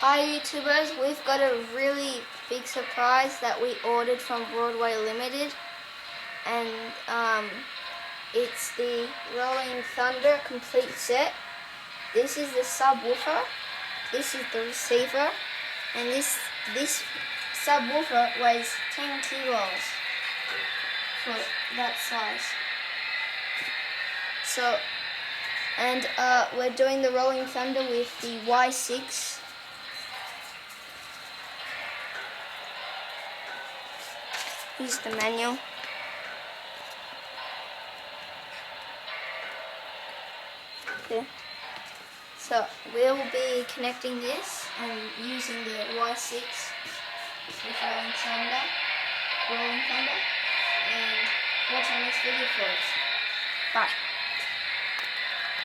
Hi YouTubers, we've got a really big surprise that we ordered from Broadway Limited, and it's the Rolling Thunder complete set. This is the subwoofer, this is the receiver, and this subwoofer weighs 10 kilos for that size. So, and we're doing the Rolling Thunder with the Y6. Here's the manual. Okay. So we'll be connecting this and using the Y6 with Rolling Thunder, and watch our next video for us. Bye.